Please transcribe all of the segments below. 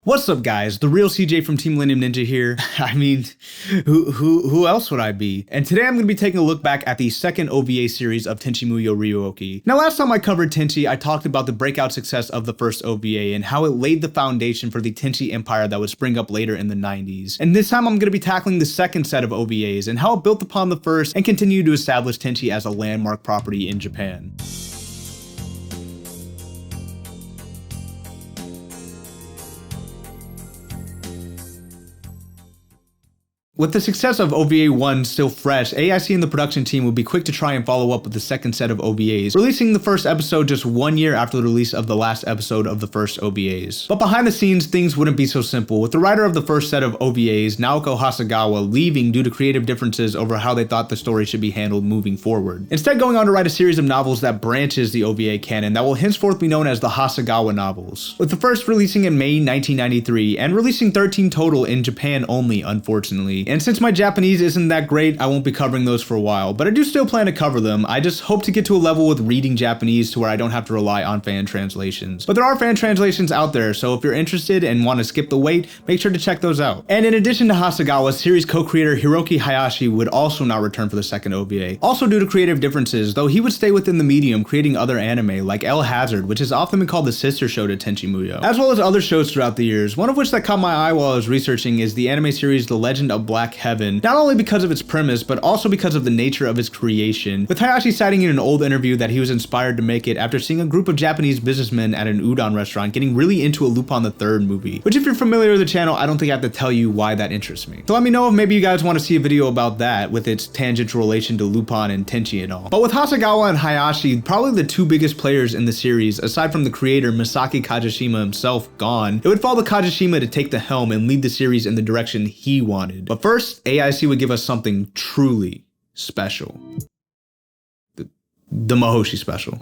What's up, guys? The real CJ from Team Millennium Ninja here. I mean, who else would I be? And today I'm going to be taking a look back at the second OVA series of Tenchi Muyo ryo-ohki. Now, last time I covered Tenchi, I talked about the breakout success of the first OVA and how it laid the foundation for the Tenchi empire that would spring up later in the 90s. And this time I'm going to be tackling the second set of OVAs and how it built upon the first and continued to establish Tenchi as a landmark property in Japan. With the success of OVA 1 still fresh, AIC and the production team would be quick to try and follow up with the second set of OVAs, releasing the first episode just 1 year after the release of the last episode of the first OVAs. But behind the scenes, things wouldn't be so simple, with the writer of the first set of OVAs, Naoko Hasegawa, leaving due to creative differences over how they thought the story should be handled moving forward. Instead, going on to write a series of novels that branches the OVA canon that will henceforth be known as the Hasegawa novels, with the first releasing in May 1993 and releasing 13 total in Japan only, unfortunately. And since my Japanese isn't that great, I won't be covering those for a while, but I do still plan to cover them. I just hope to get to a level with reading Japanese to where I don't have to rely on fan translations. But there are fan translations out there, so if you're interested and want to skip the wait, make sure to check those out. And in addition to Hasegawa, series co-creator Hiroki Hayashi would also not return for the second OVA, also due to creative differences, though he would stay within the medium creating other anime like El Hazard, which has often been called the sister show to Tenchi Muyo, as well as other shows throughout the years, one of which that caught my eye while I was researching is the anime series The Legend of Black Heaven, not only because of its premise, but also because of the nature of its creation, with Hayashi citing in an old interview that he was inspired to make it after seeing a group of Japanese businessmen at an udon restaurant getting really into a Lupin the Third movie, which if you're familiar with the channel, I don't think I have to tell you why that interests me. So let me know if maybe you guys want to see a video about that with its tangential relation to Lupin and Tenchi and all. But with Hasegawa and Hayashi, probably the two biggest players in the series, aside from the creator Masaki Kajishima himself gone, it would fall to Kajishima to take the helm and lead the series in the direction he wanted. But first, AIC would give us something truly special. The Mihoshi special.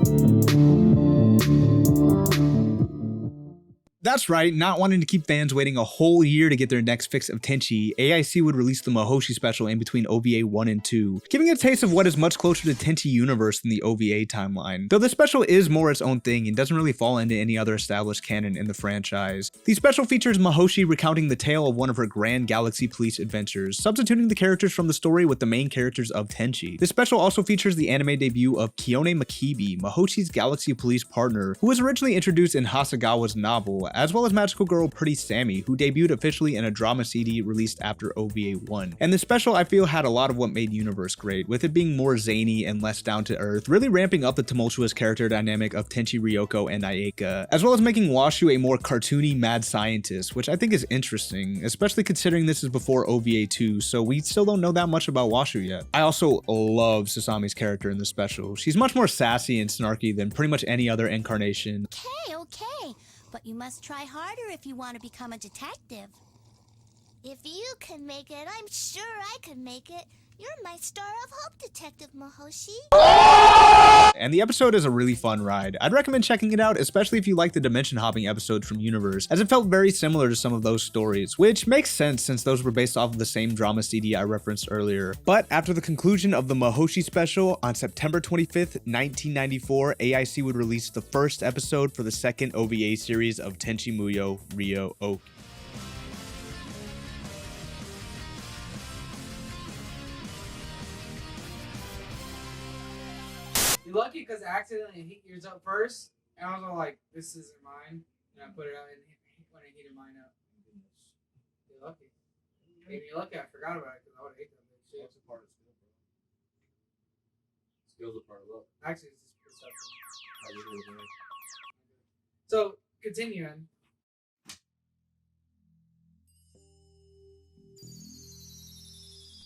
That's right, not wanting to keep fans waiting a whole year to get their next fix of Tenchi, AIC would release the Mihoshi special in between OVA 1 and 2, giving a taste of what is much closer to Tenchi universe than the OVA timeline. Though the special is more its own thing and doesn't really fall into any other established canon in the franchise. The special features Mihoshi recounting the tale of one of her grand Galaxy Police adventures, substituting the characters from the story with the main characters of Tenchi. The special also features the anime debut of Kione Makibi, Mahoshi's Galaxy Police partner, who was originally introduced in Hasegawa's novel, as well as magical girl Pretty Sammy, who debuted officially in a drama CD released after OVA 1. And the special I feel had a lot of what made Universe great, with it being more zany and less down to earth, really ramping up the tumultuous character dynamic of Tenchi Ryoko and Ayeka, as well as making Washu a more cartoony mad scientist, which I think is interesting, especially considering this is before OVA 2, so we still don't know that much about Washu yet. I also love Sasami's character in the special. She's much more sassy and snarky than pretty much any other incarnation. Okay. But you must try harder if you want to become a detective. If you can make it, I'm sure I can make it. You're my star of hope, Detective Mihoshi. And the episode is a really fun ride. I'd recommend checking it out, especially if you like the dimension hopping episodes from Universe, as it felt very similar to some of those stories, which makes sense since those were based off of the same drama CD I referenced earlier. But after the conclusion of the Mihoshi special on September 25th, 1994, AIC would release the first episode for the second OVA series of Tenchi Muyo ryo-ohki. You're lucky because I accidentally hit yours up first, and I was all like, this isn't mine, and I put it out and when I heated mine up. You're lucky. Maybe you're lucky I forgot about it because I would hate that big shit. That's a part of skill, bro. Skill's a part of luck. Actually, it's just perception. So, continuing.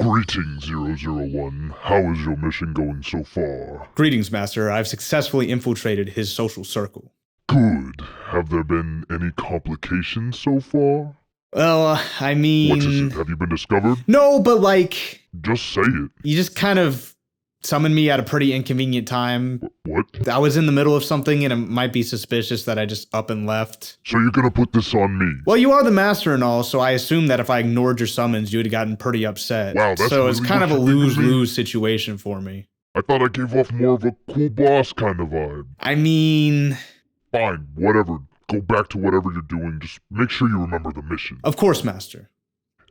Greetings, 001. How is your mission going so far? Greetings, Master. I've successfully infiltrated his social circle. Good. Have there been any complications so far? Well, I mean... What is it? Have you been discovered? No, but like... Just say it. You just kind of summoned me at a pretty inconvenient time. What? I was in the middle of something and it might be suspicious that I just up and left. So you're gonna put this on me? Well, you are the master and all, so I assume that if I ignored your summons, you would have gotten pretty upset. Wow, that's so it's really kind of a what you did to me? lose-lose situation for me. I thought I gave off more of a cool boss kind of vibe. I mean, Fine, whatever. Go back to whatever you're doing. Just make sure you remember the mission. of course, master.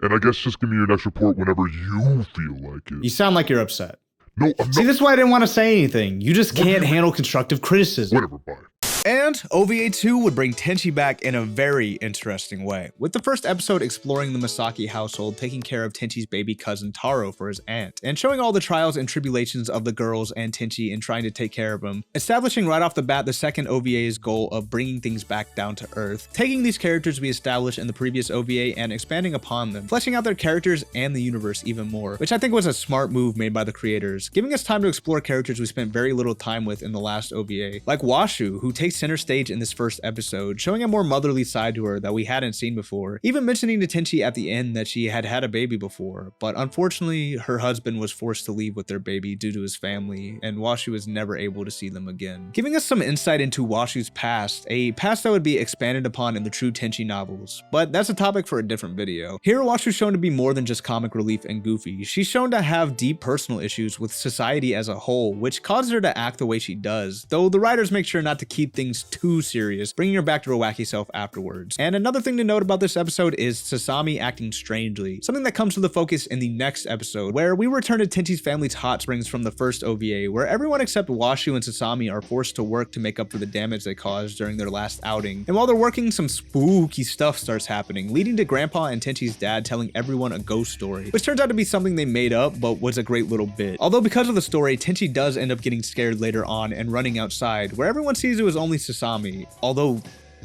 And I guess just give me your next report whenever you feel like You it. sound like you're upset. No, I'm See, not. this is why I didn't want to say anything. You just What do can't you- handle constructive criticism. Whatever, bye. And OVA 2 would bring Tenchi back in a very interesting way, with the first episode exploring the Masaki household taking care of Tenchi's baby cousin Taro for his aunt, and showing all the trials and tribulations of the girls and Tenchi in trying to take care of him, establishing right off the bat the second OVA's goal of bringing things back down to earth, taking these characters we established in the previous OVA and expanding upon them, fleshing out their characters and the universe even more, which I think was a smart move made by the creators, giving us time to explore characters we spent very little time with in the last OVA, like Washu, who takes center stage in this first episode, showing a more motherly side to her that we hadn't seen before, even mentioning to Tenchi at the end that she had had a baby before, but unfortunately her husband was forced to leave with their baby due to his family, and Washu was never able to see them again, giving us some insight into Washu's past, a past that would be expanded upon in the true Tenchi novels, but that's a topic for a different video. Here Washu's shown to be more than just comic relief and goofy. She's shown to have deep personal issues with society as a whole, which causes her to act the way she does, though the writers make sure not to keep things too serious, bringing her back to her wacky self afterwards. And another thing to note about this episode is Sasami acting strangely, something that comes to the focus in the next episode, where we return to Tenchi's family's hot springs from the first OVA, where everyone except Washu and Sasami are forced to work to make up for the damage they caused during their last outing. And while they're working, some spooky stuff starts happening, leading to Grandpa and Tenchi's dad telling everyone a ghost story, which turns out to be something they made up, but was a great little bit. Although because of the story, Tenchi does end up getting scared later on and running outside, where everyone sees it was only Sasami, although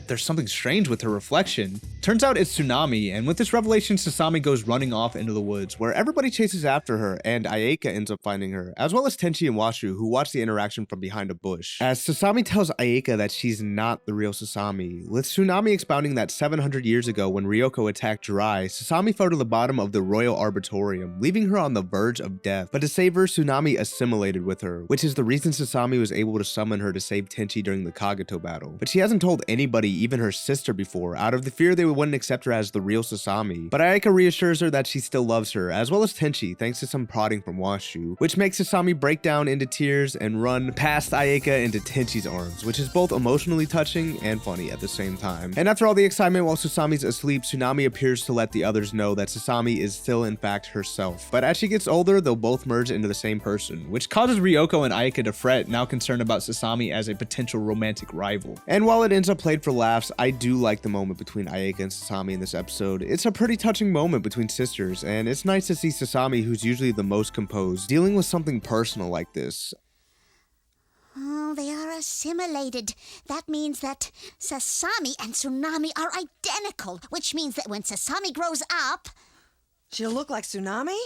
there's something strange with her reflection. Turns out it's Tsunami, and with this revelation, Sasami goes running off into the woods, where everybody chases after her, and Ayeka ends up finding her, as well as Tenchi and Washu, who watch the interaction from behind a bush. As Sasami tells Ayeka that she's not the real Sasami, with Tsunami expounding that 700 years ago when Ryoko attacked Jirai, Sasami fell to the bottom of the Royal Arbitorium, leaving her on the verge of death. But to save her, Tsunami assimilated with her, which is the reason Sasami was able to summon her to save Tenchi during the Kagato battle. But she hasn't told anybody, even her sister, before, out of the fear they wouldn't accept her as the real Sasami. But Ayeka reassures her that she still loves her, as well as Tenchi, thanks to some prodding from Washu, which makes Sasami break down into tears and run past Ayeka into Tenchi's arms, which is both emotionally touching and funny at the same time. And after all the excitement while Sasami's asleep, Tsunami appears to let the others know that Sasami is still in fact herself. But as she gets older, they'll both merge into the same person, which causes Ryoko and Ayeka to fret, now concerned about Sasami as a potential romantic rival. And while it ends up played for laughs, I do like the moment between Ayeka and Sasami in this episode. It's a pretty touching moment between sisters, and it's nice to see Sasami, who's usually the most composed, dealing with something personal like this. Oh, they are assimilated. That means that Sasami and Tsunami are identical, which means that when Sasami grows up... She'll look like Tsunami?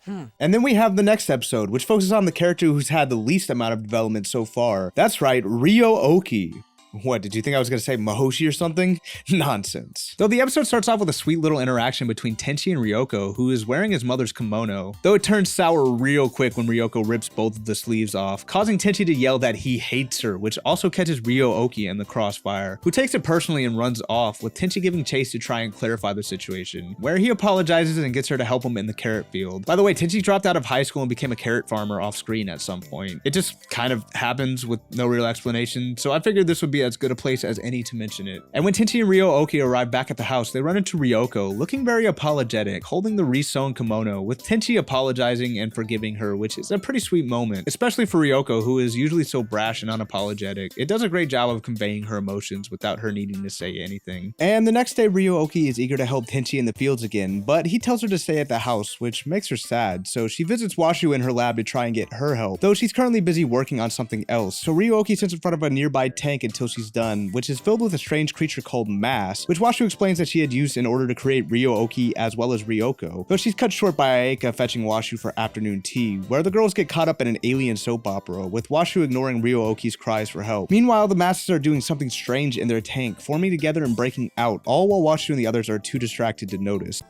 And then we have the next episode, which focuses on the character who's had the least amount of development so far. That's right, Ryo-ohki. What, did you think I was going to say Mihoshi or something? Nonsense. Though the episode starts off with a sweet little interaction between Tenchi and Ryoko, who is wearing his mother's kimono, though it turns sour real quick when Ryoko rips both of the sleeves off, causing Tenchi to yell that he hates her, which also catches Ryo-ohki in the crossfire, who takes it personally and runs off, with Tenchi giving chase to try and clarify the situation, where he apologizes and gets her to help him in the carrot field. By the way, Tenchi dropped out of high school and became a carrot farmer off screen at some point. It just kind of happens with no real explanation, so I figured this would be as good a place as any to mention it. And when Tenchi and Ryo-ohki arrive back at the house, they run into Ryoko, looking very apologetic, holding the re-sewn kimono, with Tenchi apologizing and forgiving her, which is a pretty sweet moment, especially for Ryoko, who is usually so brash and unapologetic. It does a great job of conveying her emotions without her needing to say anything. And the next day, Ryo-ohki is eager to help Tenchi in the fields again, but he tells her to stay at the house, which makes her sad, so she visits Washu in her lab to try and get her help, though she's currently busy working on something else, so Ryo-ohki sits in front of a nearby tank until she's done, which is filled with a strange creature called Mass, which Washu explains that she had used in order to create Ryo-ohki as well as Ryoko, though she's cut short by Ayeka fetching Washu for afternoon tea, where the girls get caught up in an alien soap opera, with Washu ignoring Ryo-ohki's cries for help. Meanwhile, the Masses are doing something strange in their tank, forming together and breaking out, all while Washu and the others are too distracted to notice.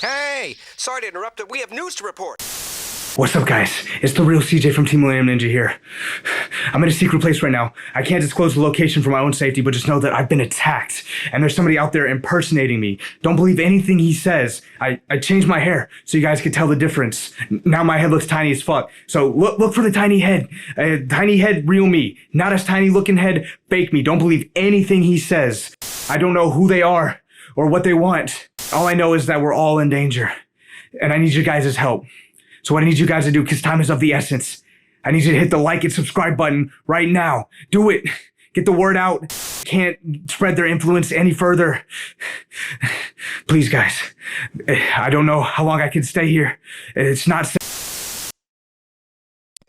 Hey! Sorry to interrupt, but we have news to report. What's up, guys? It's the real CJ from Team Millennium Ninja here. I'm in a secret place right now. I can't disclose the location for my own safety, but just know that I've been attacked, and there's somebody out there impersonating me. Don't believe anything he says. I changed my hair so you guys could tell the difference. Now my head looks tiny as fuck. So look for the tiny head. Tiny head, real me. Not as tiny looking head, fake me. Don't believe anything he says. I don't know who they are or what they want. All I know is that we're all in danger, and I need you guys' help. So what I need you guys to do, because time is of the essence, I need you to hit the like and subscribe button right now. Do it. Get the word out. Can't spread their influence any further. Please, guys. I don't know how long I can stay here. It's not safe.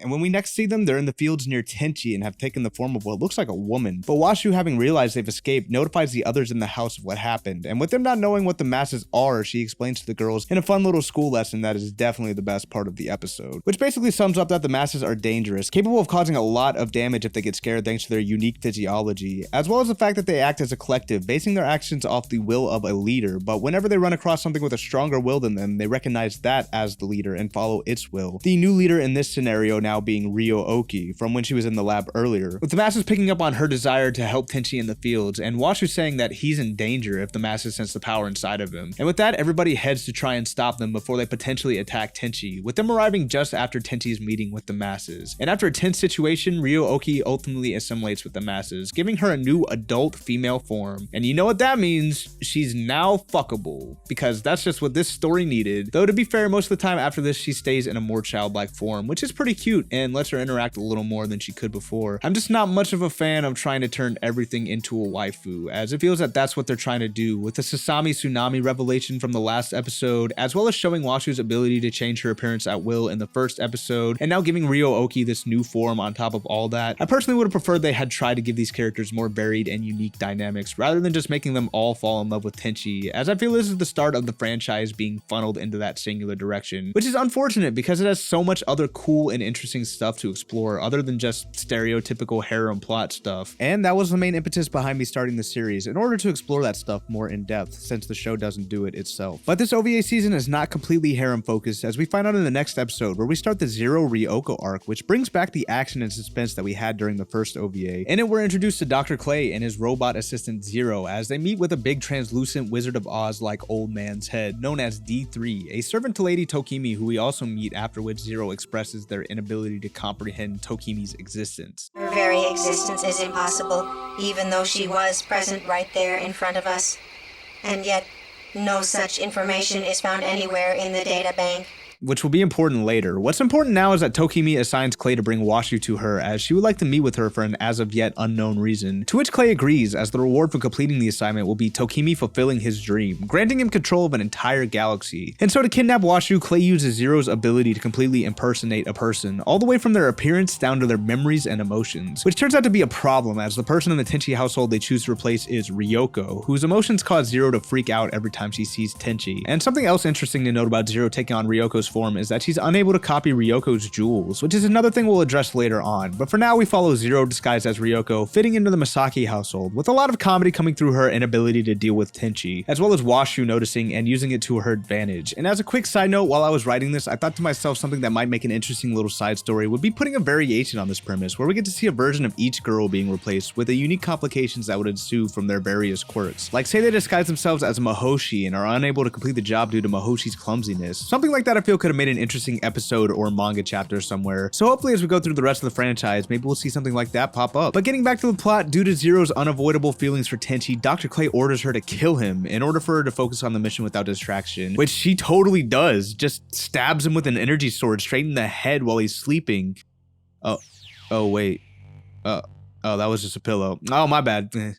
And when we next see them, they're in the fields near Tenchi and have taken the form of what looks like a woman. But Washu, having realized they've escaped, notifies the others in the house of what happened. And with them not knowing what the masses are, she explains to the girls in a fun little school lesson that is definitely the best part of the episode. Which basically sums up that the masses are dangerous, capable of causing a lot of damage if they get scared thanks to their unique physiology, as well as the fact that they act as a collective, basing their actions off the will of a leader. But whenever they run across something with a stronger will than them, they recognize that as the leader and follow its will. The new leader in this scenario now being Ryo-ohki, from when she was in the lab earlier, with the masses picking up on her desire to help Tenchi in the fields, and Washu saying that he's in danger if the masses sense the power inside of him. And with that, everybody heads to try and stop them before they potentially attack Tenchi, with them arriving just after Tenchi's meeting with the masses. And after a tense situation, Ryo-ohki ultimately assimilates with the masses, giving her a new adult female form. And you know what that means? She's now fuckable, because that's just what this story needed. Though to be fair, most of the time after this, she stays in a more childlike form, which is pretty cute and lets her interact a little more than she could before. I'm just not much of a fan of trying to turn everything into a waifu, as it feels that that's what they're trying to do with the Sasami Tsunami revelation from the last episode, as well as showing Washu's ability to change her appearance at will in the first episode, and now giving Ryo-ohki this new form on top of all that. I personally would have preferred they had tried to give these characters more varied and unique dynamics, rather than just making them all fall in love with Tenchi, as I feel this is the start of the franchise being funneled into that singular direction, which is unfortunate because it has so much other cool and interesting stuff to explore other than just stereotypical harem plot stuff. And that was the main impetus behind me starting the series, in order to explore that stuff more in depth, since the show doesn't do it itself. But this OVA season is not completely harem focused, as we find out in the next episode, where we start the Zero Ryoko arc, which brings back the action and suspense that we had during the first OVA. In it, we're introduced to Dr. Clay and his robot assistant Zero as they meet with a big translucent Wizard of Oz like old man's head known as D3, a servant to Lady Tokimi, who we also meet, after which Zero expresses their inability to comprehend Tokimi's existence. Her very existence is impossible, even though she was present right there in front of us. And yet, no such information is found anywhere in the data bank. Which will be important later. What's important now is that Tokimi assigns Clay to bring Washu to her, as she would like to meet with her for an as of yet unknown reason, to which Clay agrees, as the reward for completing the assignment will be Tokimi fulfilling his dream, granting him control of an entire galaxy. And so to kidnap Washu, Clay uses Zero's ability to completely impersonate a person, all the way from their appearance down to their memories and emotions, which turns out to be a problem, as the person in the Tenchi household they choose to replace is Ryoko, whose emotions cause Zero to freak out every time she sees Tenchi. And something else interesting to note about Zero taking on Ryoko's form is that she's unable to copy Ryoko's jewels, which is another thing we'll address later on. But for now, we follow Zero disguised as Ryoko, fitting into the Masaki household, with a lot of comedy coming through her inability to deal with Tenchi, as well as Washu noticing and using it to her advantage. And as a quick side note, while I was writing this, I thought to myself something that might make an interesting little side story would be putting a variation on this premise, where we get to see a version of each girl being replaced with the unique complications that would ensue from their various quirks. Like, say they disguise themselves as Mihoshi and are unable to complete the job due to Mahoshi's clumsiness. Something like that I feel could have made an interesting episode or manga chapter somewhere. So hopefully as we go through the rest of the franchise, maybe we'll see something like that pop up. But getting back to the plot, due to Zero's unavoidable feelings for Tenchi, Dr. Clay orders her to kill him in order for her to focus on the mission without distraction, which she totally does. Just stabs him with an energy sword straight in the head while he's sleeping. Oh wait. Oh, that was just a pillow. Oh, my bad. It's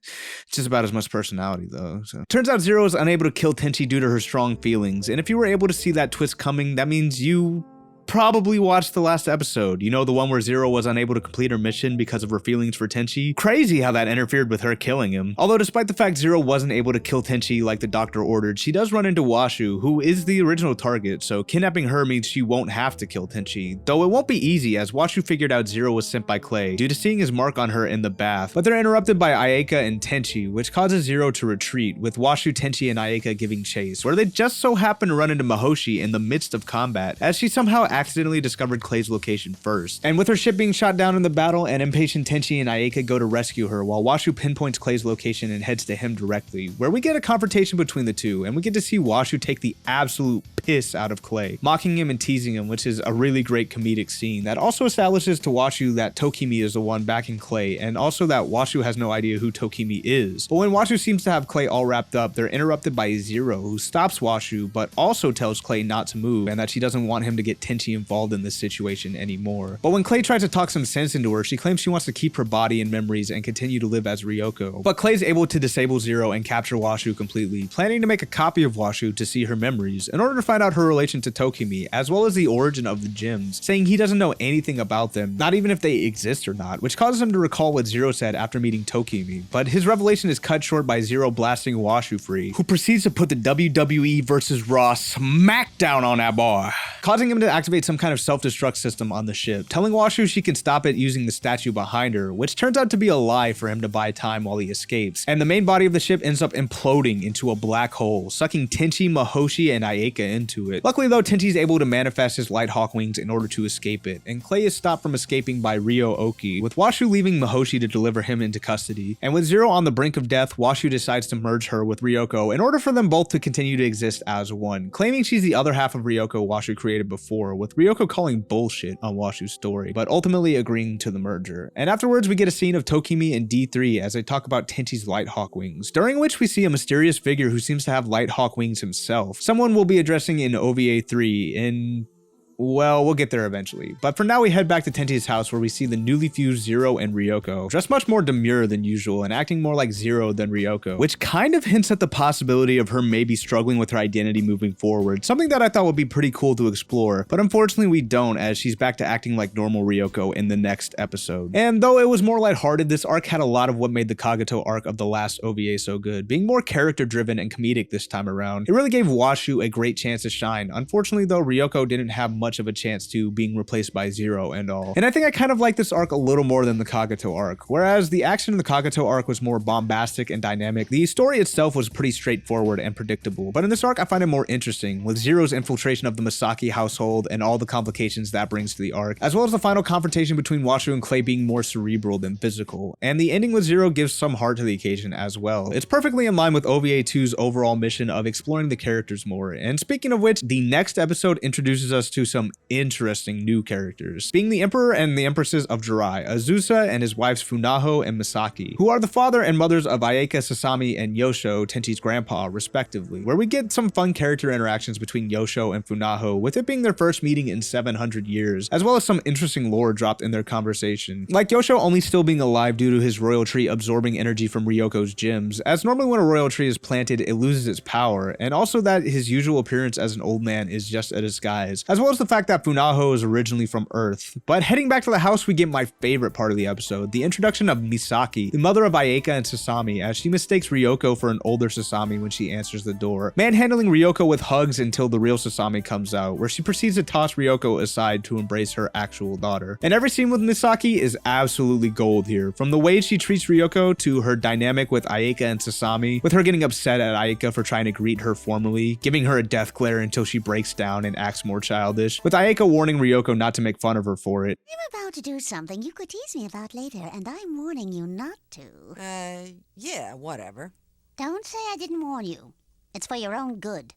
just about as much personality, though. So. Turns out Zero is unable to kill Tenchi due to her strong feelings. And if you were able to see that twist coming, that means you probably watched the last episode. You know, the one where Zero was unable to complete her mission because of her feelings for Tenchi? Crazy how that interfered with her killing him. Although despite the fact Zero wasn't able to kill Tenchi like the doctor ordered, she does run into Washu, who is the original target, so kidnapping her means she won't have to kill Tenchi. Though it won't be easy, as Washu figured out Zero was sent by Clay due to seeing his mark on her in the bath. But they're interrupted by Ayeka and Tenchi, which causes Zero to retreat, with Washu, Tenchi, and Ayeka giving chase, where they just so happen to run into Mihoshi in the midst of combat, as she somehow accidentally discovered Clay's location first. And with her ship being shot down in the battle, an impatient Tenchi and Ayaka go to rescue her, while Washu pinpoints Clay's location and heads to him directly, where we get a confrontation between the two, and we get to see Washu take the absolute piss out of Clay, mocking him and teasing him, which is a really great comedic scene that also establishes to Washu that Tokimi is the one backing Clay, and also that Washu has no idea who Tokimi is. But when Washu seems to have Clay all wrapped up, they're interrupted by Zero, who stops Washu, but also tells Clay not to move, and that she doesn't want him to get Tenchi involved in this situation anymore. But when Clay tries to talk some sense into her, she claims she wants to keep her body and memories and continue to live as Ryoko. But Clay's able to disable Zero and capture Washu completely, planning to make a copy of Washu to see her memories, in order to find out her relation to Tokimi, as well as the origin of the gems, saying he doesn't know anything about them, not even if they exist or not, which causes him to recall what Zero said after meeting Tokimi. But his revelation is cut short by Zero blasting Washu free, who proceeds to put the WWE vs. Raw smackdown on that boy, causing him to activate some kind of self-destruct system on the ship, telling Washu she can stop it using the statue behind her, which turns out to be a lie for him to buy time while he escapes. And the main body of the ship ends up imploding into a black hole, sucking Tenchi, Mihoshi, and Ayaka into it. Luckily though, Tenchi's able to manifest his light hawk wings in order to escape it, and Clay is stopped from escaping by ryo-ohki, with Washu leaving Mihoshi to deliver him into custody. And with Zero on the brink of death, Washu decides to merge her with Ryoko in order for them both to continue to exist as one, claiming she's the other half of Ryoko Washu created before, with Ryoko calling bullshit on Washu's story, but ultimately agreeing to the merger. And afterwards, we get a scene of Tokimi and D3 as they talk about Tenchi's light hawk wings, during which we see a mysterious figure who seems to have light hawk wings himself. Someone we'll be addressing in OVA 3 in... well, we'll get there eventually. But for now, we head back to Tenchi's house where we see the newly fused Zero and Ryoko, dressed much more demure than usual and acting more like Zero than Ryoko, which kind of hints at the possibility of her maybe struggling with her identity moving forward, something that I thought would be pretty cool to explore, but unfortunately we don't, as she's back to acting like normal Ryoko in the next episode. And though it was more lighthearted, this arc had a lot of what made the Kagato arc of the last OVA so good, being more character driven and comedic this time around. It really gave Washu a great chance to shine. Unfortunately though, Ryoko didn't have much of a chance to being replaced by Zero and all. And I think I kind of like this arc a little more than the Kagato arc. Whereas the action in the Kagato arc was more bombastic and dynamic, the story itself was pretty straightforward and predictable. But in this arc, I find it more interesting, with Zero's infiltration of the Misaki household and all the complications that brings to the arc, as well as the final confrontation between Washu and Clay being more cerebral than physical. And the ending with Zero gives some heart to the occasion as well. It's perfectly in line with OVA 2's overall mission of exploring the characters more. And speaking of which, the next episode introduces us to some interesting new characters, being the Emperor and the Empresses of Jirai, Azusa and his wives Funaho and Misaki, who are the father and mothers of Ayaka Sasami and Yosho, Tenchi's grandpa, respectively, where we get some fun character interactions between Yosho and Funaho, with it being their first meeting in 700 years, as well as some interesting lore dropped in their conversation, like Yosho only still being alive due to his royal tree absorbing energy from Ryoko's gems, as normally when a royal tree is planted, it loses its power, and also that his usual appearance as an old man is just a disguise, as well as the fact that Funaho is originally from Earth. But heading back to the house, we get my favorite part of the episode, the introduction of Misaki, the mother of Ayaka and Sasami, as she mistakes Ryoko for an older Sasami when she answers the door, manhandling Ryoko with hugs until the real Sasami comes out, where she proceeds to toss Ryoko aside to embrace her actual daughter. And every scene with Misaki is absolutely gold here, from the way she treats Ryoko to her dynamic with Ayaka and Sasami, with her getting upset at Ayaka for trying to greet her formally, giving her a death glare until she breaks down and acts more childish, with Ayaka warning Ryoko not to make fun of her for it. I'm about to do something you could tease me about later, and I'm warning you not to. Yeah, whatever. Don't say I didn't warn you. It's for your own good.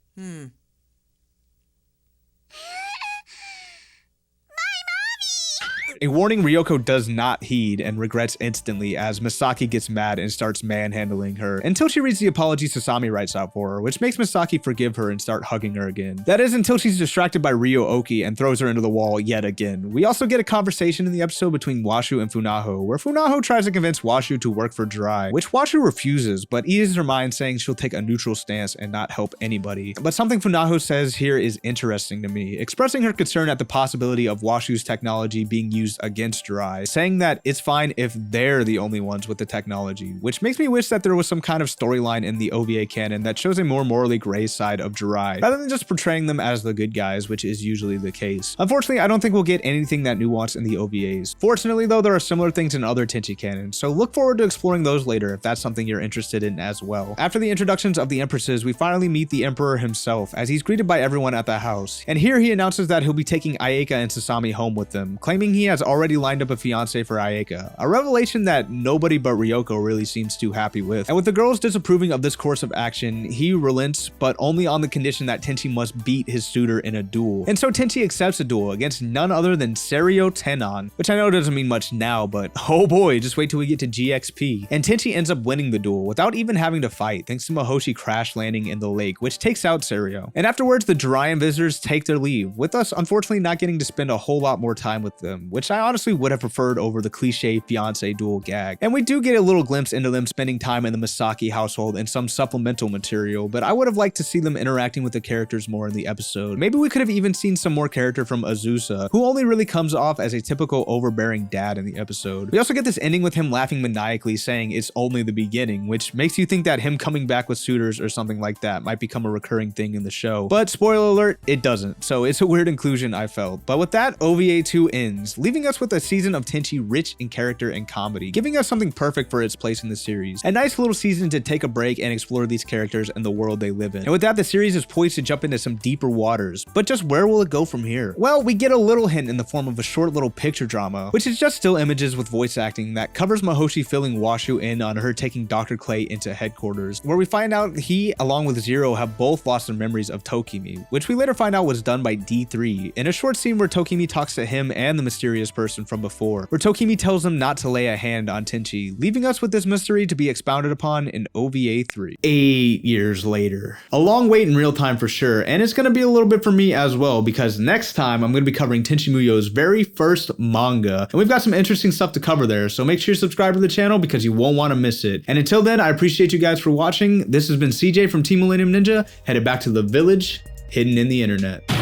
A warning Ryoko does not heed and regrets instantly as Misaki gets mad and starts manhandling her, until she reads the apology Sasami writes out for her, which makes Misaki forgive her and start hugging her again. That is until she's distracted by ryo-ohki and throws her into the wall yet again. We also get a conversation in the episode between Washu and Funaho, where Funaho tries to convince Washu to work for Jirai, which Washu refuses, but eases her mind, saying she'll take a neutral stance and not help anybody. But something Funaho says here is interesting to me, expressing her concern at the possibility of Washu's technology being used used against Jirai, saying that it's fine if they're the only ones with the technology, which makes me wish that there was some kind of storyline in the OVA canon that shows a more morally gray side of Jirai, rather than just portraying them as the good guys, which is usually the case. Unfortunately, I don't think we'll get anything that nuanced in the OVAs. Fortunately though, there are similar things in other Tenchi canons, so look forward to exploring those later if that's something you're interested in as well. After the introductions of the Empresses, we finally meet the Emperor himself, as he's greeted by everyone at the house. And here he announces that he'll be taking Ayeka and Sasami home with them, claiming he has already lined up a fiance for Ayeka, a revelation that nobody but Ryoko really seems too happy with. And with the girls disapproving of this course of action, he relents, but only on the condition that Tenchi must beat his suitor in a duel. And so Tenchi accepts a duel against none other than Seiryo Tenon, which I know doesn't mean much now, but oh boy, just wait till we get to GXP. And Tenchi ends up winning the duel without even having to fight, thanks to Mihoshi crash landing in the lake, which takes out Seiryo. And afterwards, the Jiraiyan visitors take their leave, with us unfortunately not getting to spend a whole lot more time with them, which I honestly would have preferred over the cliche fiance duel gag. And we do get a little glimpse into them spending time in the Misaki household in some supplemental material, but I would have liked to see them interacting with the characters more in the episode. Maybe we could have even seen some more character from Azusa, who only really comes off as a typical overbearing dad in the episode. We also get this ending with him laughing maniacally, saying it's only the beginning, which makes you think that him coming back with suitors or something like that might become a recurring thing in the show. But spoiler alert, it doesn't, so it's a weird inclusion I felt. But with that, OVA 2 ends, leaving us with a season of Tenchi rich in character and comedy, giving us something perfect for its place in the series. A nice little season to take a break and explore these characters and the world they live in. And with that, the series is poised to jump into some deeper waters, but just where will it go from here? Well, we get a little hint in the form of a short little picture drama, which is just still images with voice acting that covers Mihoshi filling Washu in on her taking Dr. Clay into headquarters, where we find out he, along with Zero, have both lost their memories of Tokimi, which we later find out was done by D3, in a short scene where Tokimi talks to him and the mysterious person from before, where Tokimi tells him not to lay a hand on Tenchi, leaving us with this mystery to be expounded upon in OVA 3. 8 years later. A long wait in real time for sure, and it's going to be a little bit for me as well, because next time I'm going to be covering Tenchi Muyo's very first manga, and we've got some interesting stuff to cover there, so make sure you subscribe to the channel because you won't want to miss it. And until then, I appreciate you guys for watching. This has been CJ from Team Millennium Ninja, headed back to the village, hidden in the internet.